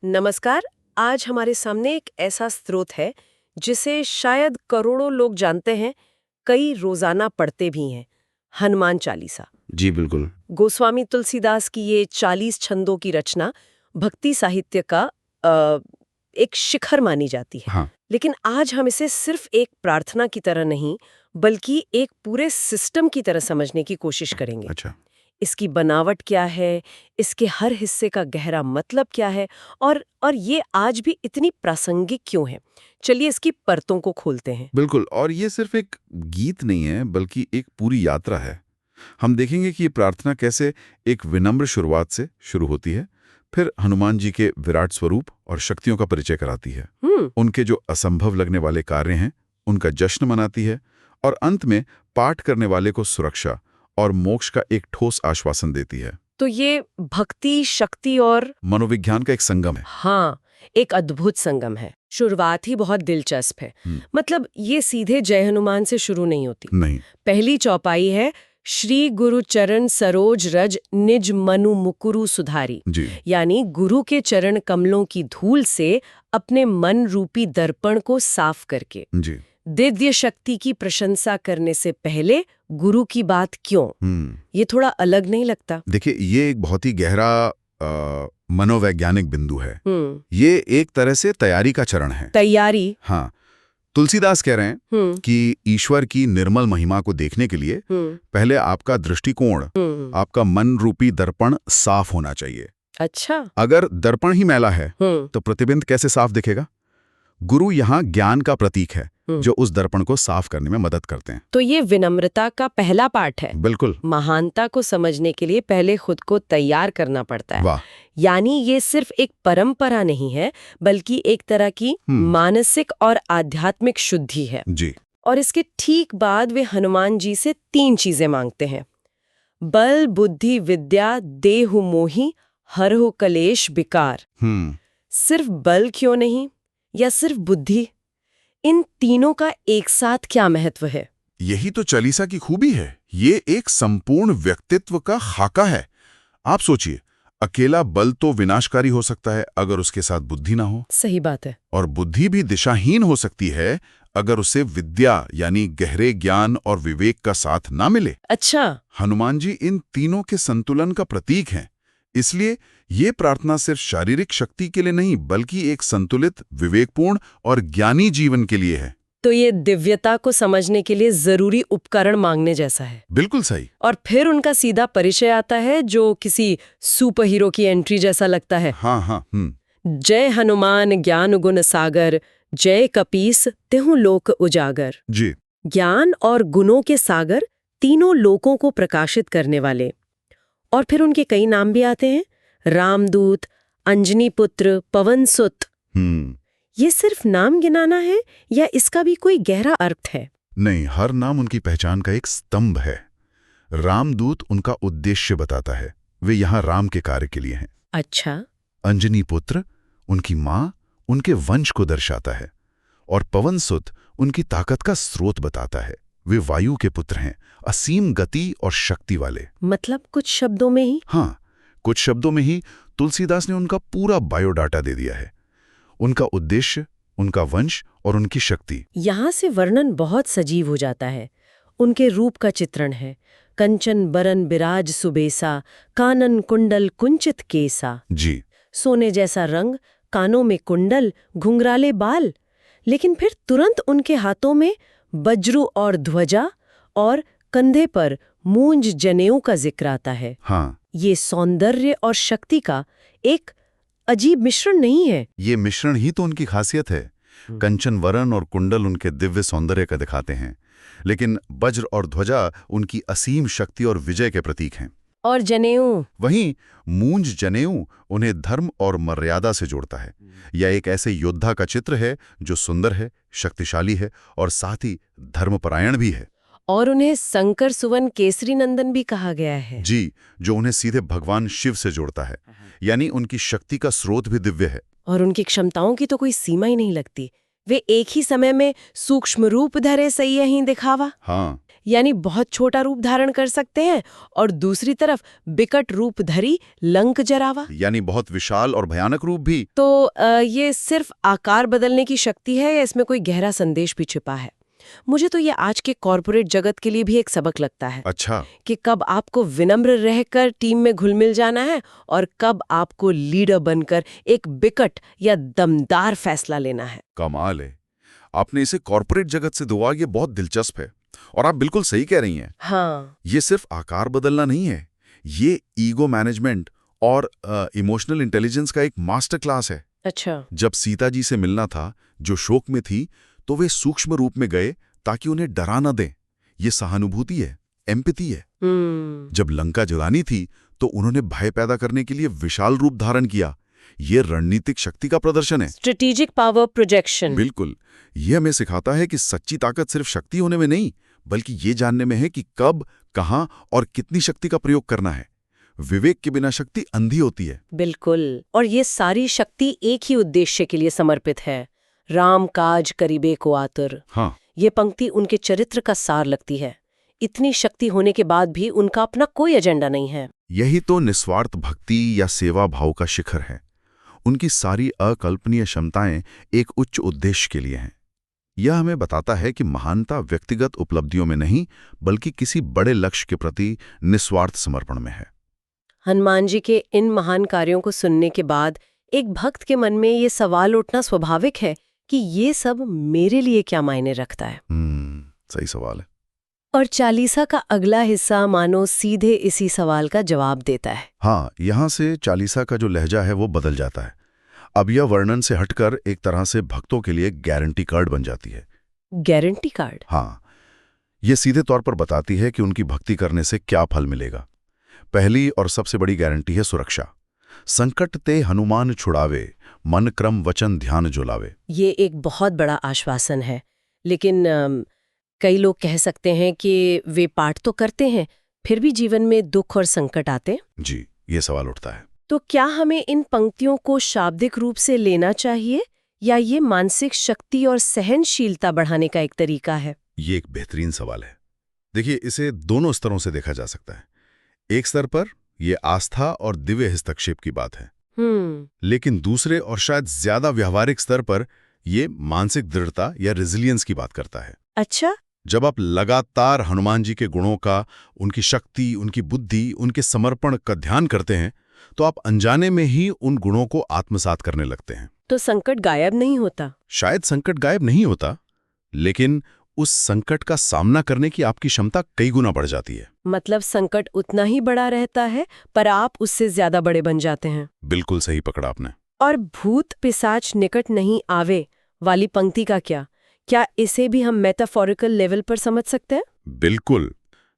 नमस्कार। आज हमारे सामने एक ऐसा स्रोत है जिसे शायद करोड़ों लोग जानते हैं, कई रोजाना पढ़ते भी हैं। हनुमान चालीसा। जी बिल्कुल। गोस्वामी तुलसीदास की ये 40 छंदों की रचना भक्ति साहित्य का एक शिखर मानी जाती है। हाँ। लेकिन आज हम इसे सिर्फ एक प्रार्थना की तरह नहीं, बल्कि एक पूरे सिस्टम की तरह समझने की कोशिश करेंगे। अच्छा। इसकी बनावट क्या है, इसके हर हिस्से का गहरा मतलब क्या है, और ये आज भी इतनी प्रासंगिक क्यों है। चलिए इसकी परतों को खोलते हैं। बिल्कुल, और ये सिर्फ एक गीत नहीं है बल्कि एक पूरी यात्रा है। हम देखेंगे कि ये प्रार्थना कैसे एक विनम्र शुरुआत से शुरू होती है, फिर हनुमान जी के विराट स्वरूप और शक्तियों का परिचय कराती है, उनके जो असंभव लगने वाले कार्य हैं उनका जश्न मनाती है, और अंत में पाठ करने वाले को सुरक्षा और मोक्ष का एक ठोस आश्वासन देती है। तो ये भक्ति, शक्ति और मनोविज्ञान का एक संगम है। हाँ, एक अद्भुत संगम है। शुरुआत ही बहुत दिलचस्प है। मतलब ये सीधे जय हनुमान से शुरू नहीं होती। नहीं। पहली चौपाई है श्री गुरु चरण सरोज रज निज मनु मुकुरु सुधारी। जी। यानी गुरु के चरण कमलों की धूल से अपने मन रूपी दर्पण को साफ करके। जी। दिव्य शक्ति की प्रशंसा करने से पहले गुरु की बात क्यों? ये थोड़ा अलग नहीं लगता? देखिए, ये एक बहुत ही गहरा मनोवैज्ञानिक बिंदु है। ये एक तरह से तैयारी का चरण है। तैयारी? हाँ। तुलसीदास कह रहे हैं कि ईश्वर की निर्मल महिमा को देखने के लिए पहले आपका दृष्टिकोण, आपका मन रूपी दर्पण साफ होना चाहिए। अच्छा। अगर दर्पण ही मैला है तो प्रतिबिंब कैसे साफ दिखेगा? गुरु यहाँ ज्ञान का प्रतीक है जो उस दर्पण को साफ करने में मदद करते हैं। तो ये विनम्रता का पहला पाठ है। बिल्कुल। महानता को समझने के लिए पहले खुद को तैयार करना पड़ता है। वाह। यानी ये सिर्फ एक परंपरा नहीं है, बल्कि एक तरह की मानसिक और आध्यात्मिक शुद्धि है। जी। और इसके ठीक बाद वे हनुमान जी से 3 चीजें मांगते हैं। बल बुद्धि विद्या देहु मोहि हरहु कलेश विकार। सिर्फ बल क्यों नहीं, या सिर्फ बुद्धि? इन तीनों का एक साथ क्या महत्व है? यही तो चालीसा की खूबी है। ये एक संपूर्ण व्यक्तित्व का खाका है। आप सोचिए, अकेला बल तो विनाशकारी हो सकता है अगर उसके साथ बुद्धि ना हो। सही बात है। और बुद्धि भी दिशाहीन हो सकती है अगर उसे विद्या यानी गहरे ज्ञान और विवेक का साथ ना मिले। अच्छा। हनुमान जी इन तीनों के संतुलन का प्रतीक हैं। इसलिए ये प्रार्थना सिर्फ शारीरिक शक्ति के लिए नहीं, बल्कि एक संतुलित, विवेकपूर्ण और ज्ञानी जीवन के लिए है। तो ये दिव्यता को समझने के लिए जरूरी उपकरण मांगने जैसा है। बिल्कुल सही। और फिर उनका सीधा परिचय आता है जो किसी सुपर हीरो की एंट्री जैसा लगता है। हाँ। जय हनुमान ज्ञान गुण सागर, जय कपीस तिहु लोक उजागर। जी। ज्ञान और गुणों के सागर, तीनों लोकों को प्रकाशित करने वाले। और फिर उनके कई नाम भी आते हैं, रामदूत, अंजनी पुत्र, पवन सुत। ये सिर्फ नाम गिनाना है या इसका भी कोई गहरा अर्थ है? नहीं, हर नाम उनकी पहचान का एक स्तंभ है। रामदूत उनका उद्देश्य बताता है, वे यहाँ राम के कार्य के लिए हैं। अच्छा। अंजनी पुत्र उनकी माँ, उनके वंश को दर्शाता है। और पवन सुत उनकी ताकत का स्रोत बताता है। वे वायु के पुत्र हैं, असीम गति और शक्ति वाले। मतलब कुछ शब्दों में ही? हाँ, कुछ शब्दों में ही तुलसीदास ने उनका पूरा बायोडाटा दे दिया है। उनका उद्देश्य, उनका वंश और उनकी शक्ति। यहाँ से वर्णन बहुत सजीव हो जाता है। उनके रूप का चित्रण है, कंचन बरन बिराज सुबेसा, कानन कुंडल कुंचित केसा। जी। सोने जैसा रंग, कानों में कुंडल, घुंघराले बाल। लेकिन फिर तुरंत उनके हाथों में वज्रु और ध्वजा, और कंधे पर मूंज जनेऊ का जिक्र आता है। हाँ। ये सौंदर्य और शक्ति का एक अजीब मिश्रण नहीं है? ये मिश्रण ही तो उनकी खासियत है। कंचन वरण और कुंडल उनके दिव्य सौंदर्य का दिखाते हैं, लेकिन वज्र और ध्वजा उनकी असीम शक्ति और विजय के प्रतीक हैं। और जनेऊ? वहीं मूंज जनेऊ उन्हें धर्म और मर्यादा से जोड़ता है। यह एक ऐसे योद्धा का चित्र है जो सुंदर है, शक्तिशाली है और साथ ही धर्मपरायण भी है। और उन्हें शंकर सुवन केसरी नंदन भी कहा गया है। जी, जो उन्हें सीधे भगवान शिव से जोड़ता है। यानी उनकी शक्ति का स्रोत भी दिव्य है। और उनकी क्षमताओं की तो कोई सीमा ही नहीं लगती। वे एक ही समय में सूक्ष्म रूप धरे सही ही दिखावा। हाँ। यानी बहुत छोटा रूप धारण कर सकते हैं, और दूसरी तरफ बिकट रूप धरी लंक जरावा, यानी बहुत विशाल और भयानक रूप भी। तो ये सिर्फ आकार बदलने की शक्ति है या इसमें कोई गहरा संदेश भी छिपा है? मुझे तो ये आज के कॉरपोरेट जगत के लिए भी एक सबक लगता है। अच्छा। कि कब आपको विनम्र रहकर टीम में घुल मिल जाना है और कब आपको लीडर बनकर एक बिकट या दमदार फैसला लेना है। कमाल है, आपने इसे कॉर्पोरेट जगत से दुआ, ये बहुत दिलचस्प है। और आप बिल्कुल सही कह रही हैं। हाँ, ये सिर्फ आकार बदलना नहीं है, ये ईगो मैनेजमेंट और इमोशनल इंटेलिजेंस का एक मास्टर क्लास है। अच्छा। जब सीता जी से मिलना था, जो शोक में थी, तो वे सूक्ष्म रूप में गए ताकि उन्हें डरा न दें। ये सहानुभूति है, एम्पैथी है। जब लंका जलानी थी तो उन्होंने भय पैदा करने के लिए विशाल रूप धारण किया। ये रणनीतिक शक्ति का प्रदर्शन है। Strategic power projection. बिल्कुल। ये हमें सिखाता है कि सच्ची ताकत सिर्फ शक्ति होने में नहीं, बल्कि ये जानने में है कि कब, कहां और कितनी शक्ति का प्रयोग करना है। विवेक के बिना शक्ति अंधी होती है। बिल्कुल। और ये सारी शक्ति एक ही उद्देश्य के लिए समर्पित है, राम काज करीबे को आतुर। हाँ, ये पंक्ति उनके चरित्र का सार लगती है। इतनी शक्ति होने के बाद भी उनका अपना कोई एजेंडा नहीं है। यही तो निस्वार्थ भक्ति या सेवा भाव का शिखर है। उनकी सारी अकल्पनीय क्षमताएं एक उच्च उद्देश्य के लिए हैं। यह हमें बताता है कि महानता व्यक्तिगत उपलब्धियों में नहीं, बल्कि किसी बड़े लक्ष्य के प्रति निस्वार्थ समर्पण में है। हनुमान जी के इन महान कार्यों को सुनने के बाद एक भक्त के मन में ये सवाल उठना स्वाभाविक है कि ये सब मेरे लिए क्या मायने रखता है। सही सवाल है। और चालीसा का अगला हिस्सा मानो सीधे इसी सवाल का जवाब देता है। हाँ, यहाँ से चालीसा का जो लहजा है वो बदल जाता है। अब यह वर्णन से हटकर एक तरह से भक्तों के लिए गारंटी कार्ड बन जाती है। Guarantee card? हाँ, ये सीधे तौर पर बताती है कि उनकी भक्ति करने से क्या फल मिलेगा। पहली और सबसे बड़ी गारंटी है सुरक्षा। संकट ते हनुमान छुड़ावे, मन क्रम वचन ध्यान जुलावे। ये एक बहुत बड़ा आश्वासन है, लेकिन कई लोग कह सकते हैं कि वे पाठ तो करते हैं, फिर भी जीवन में दुख और संकट आते। जी, ये सवाल उठता है। तो क्या हमें इन पंक्तियों को शाब्दिक रूप से लेना चाहिए या ये मानसिक शक्ति और सहनशीलता बढ़ाने का एक तरीका है? ये एक बेहतरीन सवाल है। देखिए, इसे दोनों स्तरों से देखा जा सकता है। एक स्तर पर यह आस्था और दिव्य हस्तक्षेप की बात है, लेकिन दूसरे और शायद ज्यादा व्यावहारिक स्तर पर यह मानसिक दृढ़ता या रेजिलियंस की बात करता है। अच्छा। जब आप लगातार हनुमान जी के गुणों का, उनकी शक्ति, उनकी बुद्धि, उनके समर्पण का ध्यान करते हैं, तो आप अनजाने में ही उन गुणों को आत्मसात करने लगते हैं। तो संकट गायब नहीं होता? शायद संकट गायब नहीं होता, लेकिन उस संकट का सामना करने की आपकी क्षमता कई गुना बढ़ जाती है। मतलब संकट उतना ही बड़ा रहता है, पर आप उससे ज्यादा बड़े बन जाते हैं। बिल्कुल सही पकड़ा आपने। और भूत पिशाच निकट नहीं आवे वाली पंक्ति का क्या इसे भी हम मेटाफोरिकल लेवल पर समझ सकते हैं? बिल्कुल।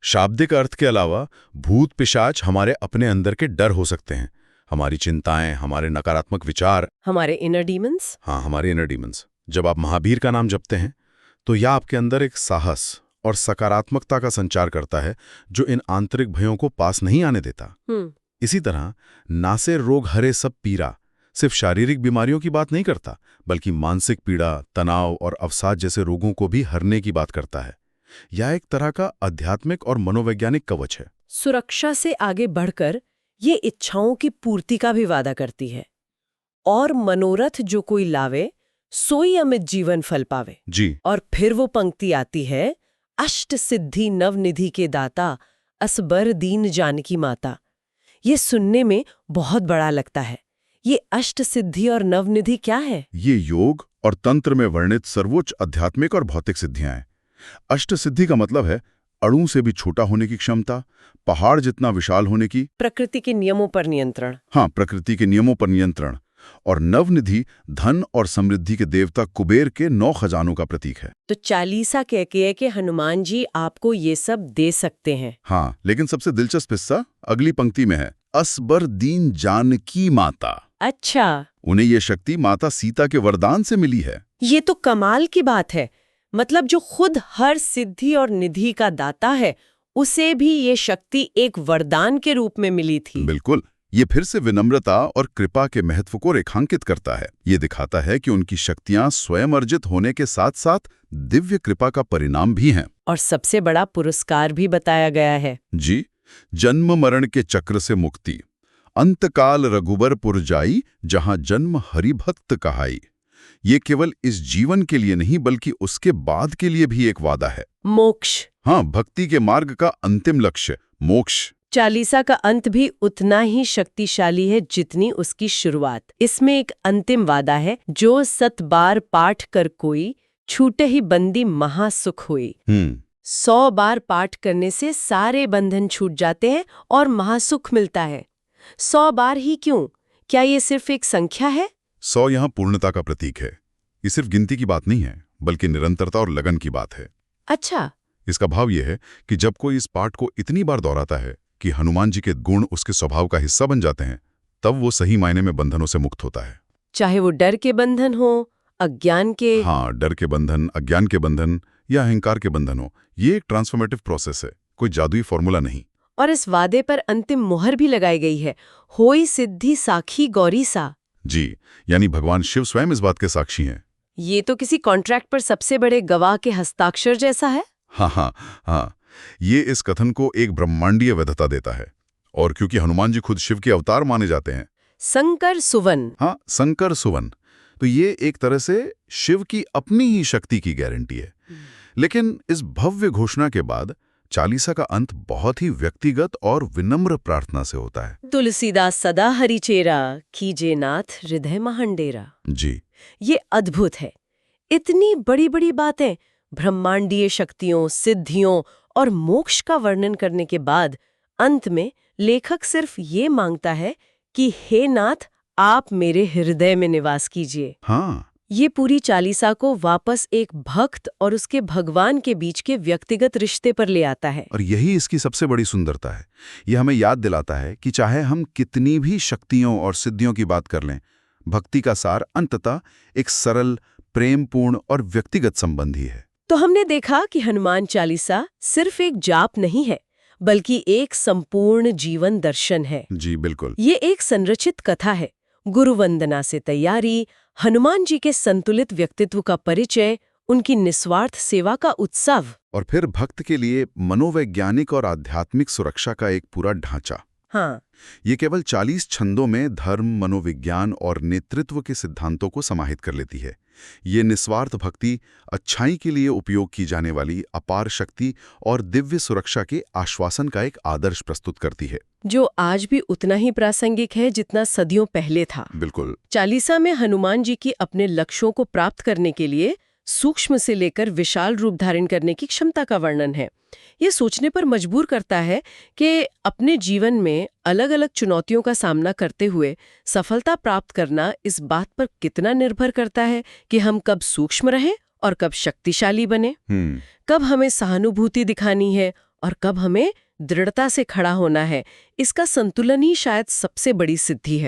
शाब्दिक अर्थ के अलावा भूत पिशाच हमारे अपने अंदर के डर हो सकते हैं, हमारी चिंताएं, हमारे नकारात्मक विचार, हमारे इनर डीमंस। हाँ, हमारे इनर डीमंस। जब आप महावीर का नाम जपते हैं तो यह आपके अंदर एक साहस और सकारात्मकता का संचार करता है, जो इन आंतरिक भयों को पास नहीं आने देता। इसी तरह नासे रोग हरे सब पीरा सिर्फ शारीरिक बीमारियों की बात नहीं करता, बल्कि मानसिक पीड़ा, तनाव और अवसाद जैसे रोगों को भी हरने की बात करता है। यह एक तरह का आध्यात्मिक और मनोवैज्ञानिक कवच है। सुरक्षा से आगे बढ़कर ये इच्छाओं की पूर्ति का भी वादा करती है। और मनोरथ जो कोई लावे, सोई अमित जीवन फल पावे। जी। और फिर वो पंक्ति आती है, अष्ट सिद्धि नवनिधि के दाता, असबर दीन जानकी माता। ये सुनने में बहुत बड़ा लगता है। ये अष्ट सिद्धि और नवनिधि क्या है? ये योग और तंत्र में वर्णित सर्वोच्च आध्यात्मिक और भौतिक सिद्धियां हैं। अष्ट सिद्धि का मतलब है अणु से भी छोटा होने की क्षमता, पहाड़ जितना विशाल होने की, प्रकृति के नियमों पर नियंत्रण। हाँ, प्रकृति के नियमों पर नियंत्रण। और नवनिधि धन और समृद्धि के देवता कुबेर के 9 खजानों का प्रतीक है। तो चालीसा कहती है कि हनुमान जी आपको ये सब दे सकते हैं। हाँ, लेकिन सबसे दिलचस्प हिस्सा अगली पंक्ति में है, असबर दीन जानकी माता। अच्छा, उन्हें ये शक्ति माता सीता के वरदान से मिली है। ये तो कमाल की बात है। मतलब जो खुद हर सिद्धि और निधि का दाता है, उसे भी ये शक्ति एक वरदान के रूप में मिली थी। बिल्कुल। ये फिर से विनम्रता और कृपा के महत्व को रेखांकित करता है। ये दिखाता है कि उनकी शक्तियां स्वयं अर्जित होने के साथ साथ दिव्य कृपा का परिणाम भी हैं। और सबसे बड़ा पुरस्कार भी बताया गया है। जी, जन्म मरण के चक्र से मुक्ति, अंतकाल रघुबर पुर जाई, जहां जन्म हरिभक्त कहाई। ये केवल इस जीवन के लिए नहीं बल्कि उसके बाद के लिए भी एक वादा है। मोक्ष। हाँ, भक्ति के मार्ग का अंतिम लक्ष्य मोक्ष। चालीसा का अंत भी उतना ही शक्तिशाली है जितनी उसकी शुरुआत। इसमें एक अंतिम वादा है, जो 7 बार पाठ कर कोई, छूटे ही बंदी महासुख हुई। 100 बार पाठ करने से सारे बंधन छूट जाते हैं और महासुख मिलता है। 100 बार ही क्यों? क्या ये सिर्फ एक संख्या है? 100 यहाँ पूर्णता का प्रतीक है। ये सिर्फ गिनती की बात नहीं है, बल्कि निरंतरता और लगन की बात है। अच्छा। इसका भाव यह है कि जब कोई इस पाठ को इतनी बार दोहराता है कि हनुमान जी के गुण उसके स्वभाव का हिस्सा बन जाते हैं, तब वो सही मायने में बंधनों से मुक्त होता है। चाहे वो डर के बंधन हो, अज्ञान के। हाँ, डर के बंधन, अज्ञान के बंधन या अहंकार के बंधन हो, ये एक ट्रांसफॉर्मेटिव प्रोसेस है, कोई जादुई फॉर्मूला नहीं। और इस वादे पर अंतिम मोहर भी लगाई गई है, होई सिद्धि साखी गौरी सा। जी, यानी भगवान शिव स्वयं इस बात के साक्षी हैं। ये तो किसी कॉन्ट्रैक्ट पर सबसे बड़े गवाह के हस्ताक्षर जैसा है। हाँ, ये इस कथन को एक ब्रह्मांडीय वैधता देता है। और क्योंकि हनुमान जी खुद शिव के अवतार माने जाते हैं, शंकर सुवन। हाँ, शंकर सुवन, तो ये एक तरह से शिव की अपनी ही शक्ति की गारंटी है। लेकिन इस भव्य घोषणा के बाद चालीसा का अंत बहुत ही व्यक्तिगत और विनम्र प्रार्थना से होता है। तुलसीदास सदा हरिचेरा, कीजे नाथ हृदय महंडेरा। जी, ये अद्भुत है। इतनी बड़ी बड़ी बातें, ब्रह्मांडीय शक्तियों, सिद्धियों और मोक्ष का वर्णन करने के बाद अंत में लेखक सिर्फ ये मांगता है कि हे नाथ, आप मेरे हृदय में निवास कीजिए। हाँ, ये पूरी चालीसा को वापस एक भक्त और उसके भगवान के बीच के व्यक्तिगत रिश्ते पर ले आता है। और यही इसकी सबसे बड़ी सुंदरता है। ये हमें याद दिलाता है कि चाहे हम कितनी भी शक्तियों और सिद्धियों की बात कर लें, भक्ति का सार अंततः एक सरल, प्रेमपूर्ण और व्यक्तिगत संबंध ही है। तो हमने देखा कि हनुमान चालीसा सिर्फ एक जाप नहीं है, बल्कि एक संपूर्ण जीवन दर्शन है। जी बिल्कुल। ये एक संरचित कथा है, गुरु वंदना से तैयारी, हनुमान जी के संतुलित व्यक्तित्व का परिचय, उनकी निस्वार्थ सेवा का उत्सव, और फिर भक्त के लिए मनोवैज्ञानिक और आध्यात्मिक सुरक्षा का एक पूरा ढांचा। हाँ, ये केवल 40 छंदों में धर्म, मनोविज्ञान और नेतृत्व के सिद्धांतों को समाहित कर लेती है। ये निस्वार्थ भक्ति, अच्छाई के लिए उपयोग की जाने वाली अपार शक्ति और दिव्य सुरक्षा के आश्वासन का एक आदर्श प्रस्तुत करती है, जो आज भी उतना ही प्रासंगिक है जितना सदियों पहले था। बिल्कुल। चालीसा में हनुमान जी की अपने लक्ष्यों को प्राप्त करने के लिए सूक्ष्म से लेकर विशाल रूप धारण करने की क्षमता का वर्णन है। ये सोचने पर मजबूर करता है कि अपने जीवन में अलग अलग चुनौतियों का सामना करते हुए सफलता प्राप्त करना इस बात पर कितना निर्भर करता है कि हम कब सूक्ष्म रहें और कब शक्तिशाली बने, कब हमें सहानुभूति दिखानी है और कब हमें दृढ़ता से खड़ा होना है। इसका संतुलन ही शायद सबसे बड़ी सिद्धि है।